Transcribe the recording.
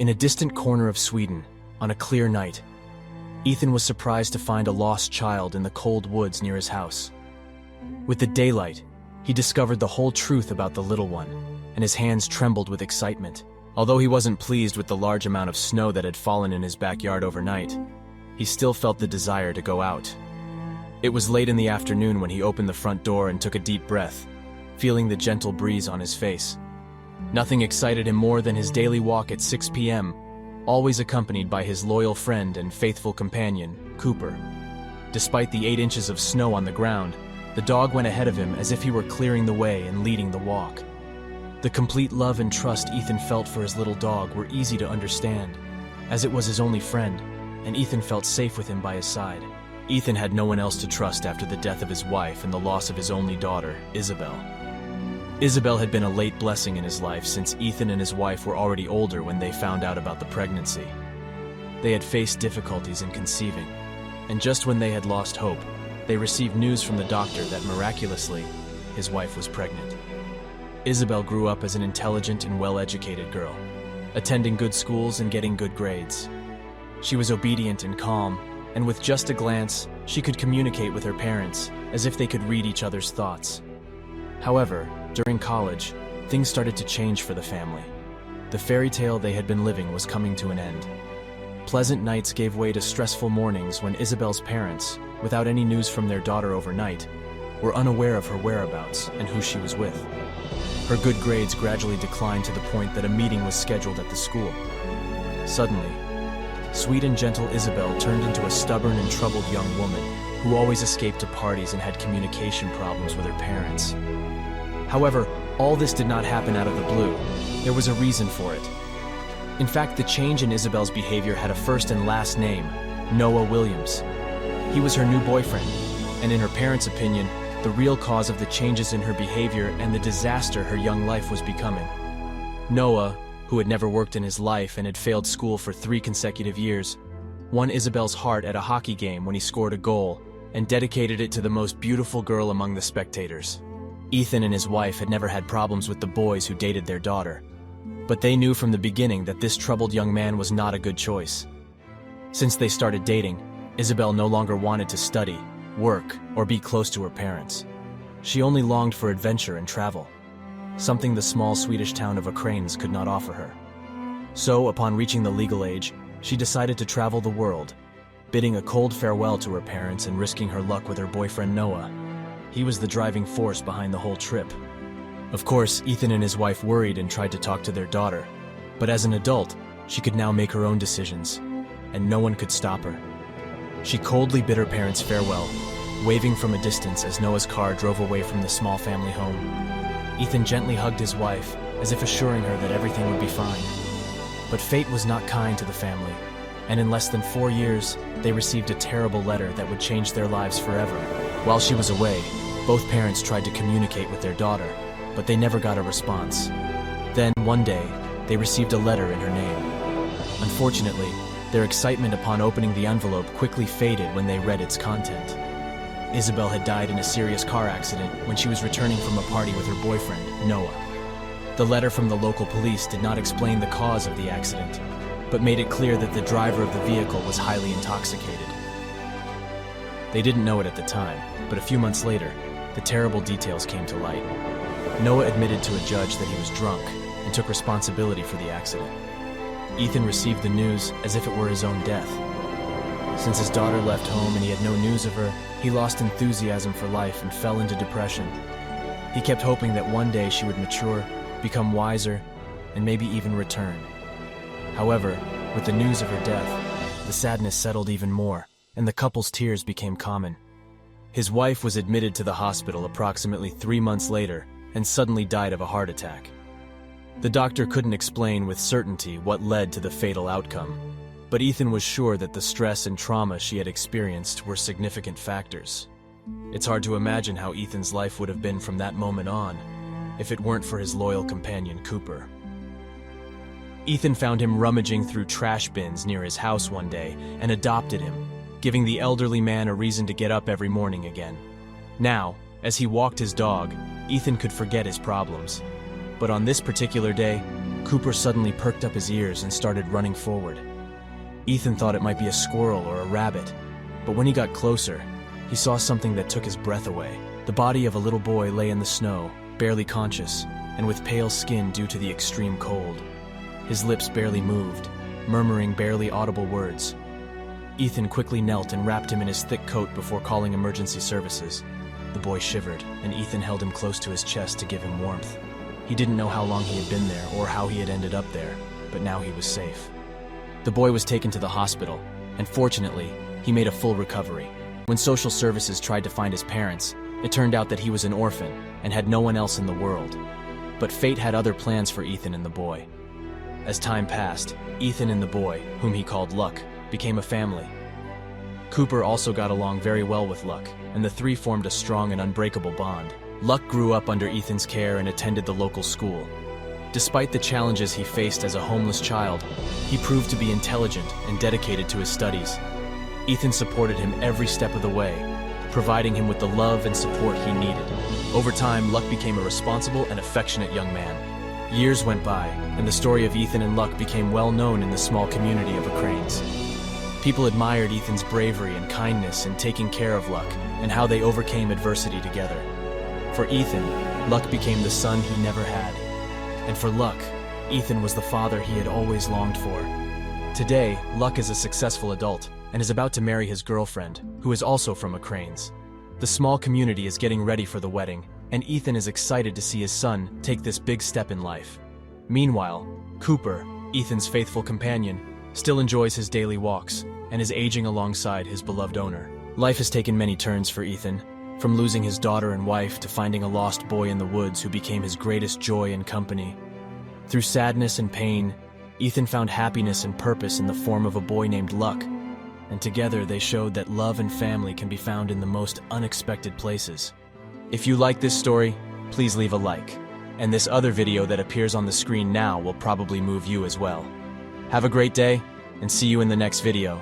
In a distant corner of Sweden, on a clear night, Ethan was surprised to find a lost child in the cold woods near his house. With the daylight, he discovered the whole truth about the little one, and his hands trembled with excitement. Although he wasn't pleased with the large amount of snow that had fallen in his backyard overnight, he still felt the desire to go out. It was late in the afternoon when he opened the front door and took a deep breath, feeling the gentle breeze on his face. Nothing excited him more than his daily walk at 6 p.m., always accompanied by his loyal friend and faithful companion, Cooper. Despite the 8 inches of snow on the ground, the dog went ahead of him as if he were clearing the way and leading the walk. The complete love and trust Ethan felt for his little dog were easy to understand, as it was his only friend, and Ethan felt safe with him by his side. Ethan had no one else to trust after the death of his wife and the loss of his only daughter, Isabel. Isabel had been a late blessing in his life since Ethan and his wife were already older when they found out about the pregnancy. They had faced difficulties in conceiving, and just when they had lost hope, they received news from the doctor that miraculously, his wife was pregnant. Isabel grew up as an intelligent and well-educated girl, attending good schools and getting good grades. She was obedient and calm, and with just a glance, she could communicate with her parents as if they could read each other's thoughts. However, during college, things started to change for the family. The fairy tale they had been living was coming to an end. Pleasant nights gave way to stressful mornings when Isabel's parents, without any news from their daughter overnight, were unaware of her whereabouts and who she was with. Her good grades gradually declined to the point that a meeting was scheduled at the school. Suddenly, sweet and gentle Isabel turned into a stubborn and troubled young woman who always escaped to parties and had communication problems with her parents. However, all this did not happen out of the blue. There was a reason for it. In fact, the change in Isabel's behavior had a first and last name, Noah Williams. He was her new boyfriend, and in her parents' opinion, the real cause of the changes in her behavior and the disaster her young life was becoming. Noah, who had never worked in his life and had failed school for 3 consecutive years, won Isabel's heart at a hockey game when he scored a goal and dedicated it to the most beautiful girl among the spectators. Ethan and his wife had never had problems with the boys who dated their daughter, but they knew from the beginning that this troubled young man was not a good choice. Since they started dating, Isabel no longer wanted to study, work, or be close to her parents. She only longed for adventure and travel, something the small Swedish town of Ukraines could not offer her. So, upon reaching the legal age, she decided to travel the world, bidding a cold farewell to her parents and risking her luck with her boyfriend Noah. He was the driving force behind the whole trip. Of course, Ethan and his wife worried and tried to talk to their daughter, but as an adult, she could now make her own decisions, and no one could stop her. She coldly bid her parents farewell, waving from a distance as Noah's car drove away from the small family home. Ethan gently hugged his wife, as if assuring her that everything would be fine. But fate was not kind to the family, and in less than 4 years, they received a terrible letter that would change their lives forever. While she was away, both parents tried to communicate with their daughter, but they never got a response. Then, one day, they received a letter in her name. Unfortunately, their excitement upon opening the envelope quickly faded when they read its content. Isabel had died in a serious car accident when she was returning from a party with her boyfriend, Noah. The letter from the local police did not explain the cause of the accident, but made it clear that the driver of the vehicle was highly intoxicated. They didn't know it at the time, but a few months later, the terrible details came to light. Noah admitted to a judge that he was drunk and took responsibility for the accident. Ethan received the news as if it were his own death. Since his daughter left home and he had no news of her, he lost enthusiasm for life and fell into depression. He kept hoping that one day she would mature, become wiser, and maybe even return. However, with the news of her death, the sadness settled even more, and the couple's tears became common. His wife was admitted to the hospital approximately 3 months later and suddenly died of a heart attack. The doctor couldn't explain with certainty what led to the fatal outcome, but Ethan was sure that the stress and trauma she had experienced were significant factors. It's hard to imagine how Ethan's life would have been from that moment on, if it weren't for his loyal companion, Cooper. Ethan found him rummaging through trash bins near his house one day and adopted him, giving the elderly man a reason to get up every morning again. Now, as he walked his dog, Ethan could forget his problems. But on this particular day, Cooper suddenly perked up his ears and started running forward. Ethan thought it might be a squirrel or a rabbit, but when he got closer, he saw something that took his breath away. The body of a little boy lay in the snow, barely conscious, and with pale skin due to the extreme cold. His lips barely moved, murmuring barely audible words. Ethan quickly knelt and wrapped him in his thick coat before calling emergency services. The boy shivered, and Ethan held him close to his chest to give him warmth. He didn't know how long he had been there or how he had ended up there, but now he was safe. The boy was taken to the hospital, and fortunately, he made a full recovery. When social services tried to find his parents, it turned out that he was an orphan and had no one else in the world. But fate had other plans for Ethan and the boy. As time passed, Ethan and the boy, whom he called Luck, became a family. Cooper also got along very well with Luck, and the three formed a strong and unbreakable bond. Luck grew up under Ethan's care and attended the local school. Despite the challenges he faced as a homeless child, he proved to be intelligent and dedicated to his studies. Ethan supported him every step of the way, providing him with the love and support he needed. Over time, Luck became a responsible and affectionate young man. Years went by, and the story of Ethan and Luck became well known in the small community of Cranes. People admired Ethan's bravery and kindness in taking care of Luck, and how they overcame adversity together. For Ethan, Luck became the son he never had. And for Luck, Ethan was the father he had always longed for. Today, Luck is a successful adult and is about to marry his girlfriend, who is also from Cranes. The small community is getting ready for the wedding, and Ethan is excited to see his son take this big step in life. Meanwhile, Cooper, Ethan's faithful companion, still enjoys his daily walks and is aging alongside his beloved owner. Life has taken many turns for Ethan, from losing his daughter and wife to finding a lost boy in the woods who became his greatest joy and company. Through sadness and pain, Ethan found happiness and purpose in the form of a boy named Luck, and together they showed that love and family can be found in the most unexpected places. If you like this story, please leave a like, and this other video that appears on the screen now will probably move you as well. Have a great day, and see you in the next video.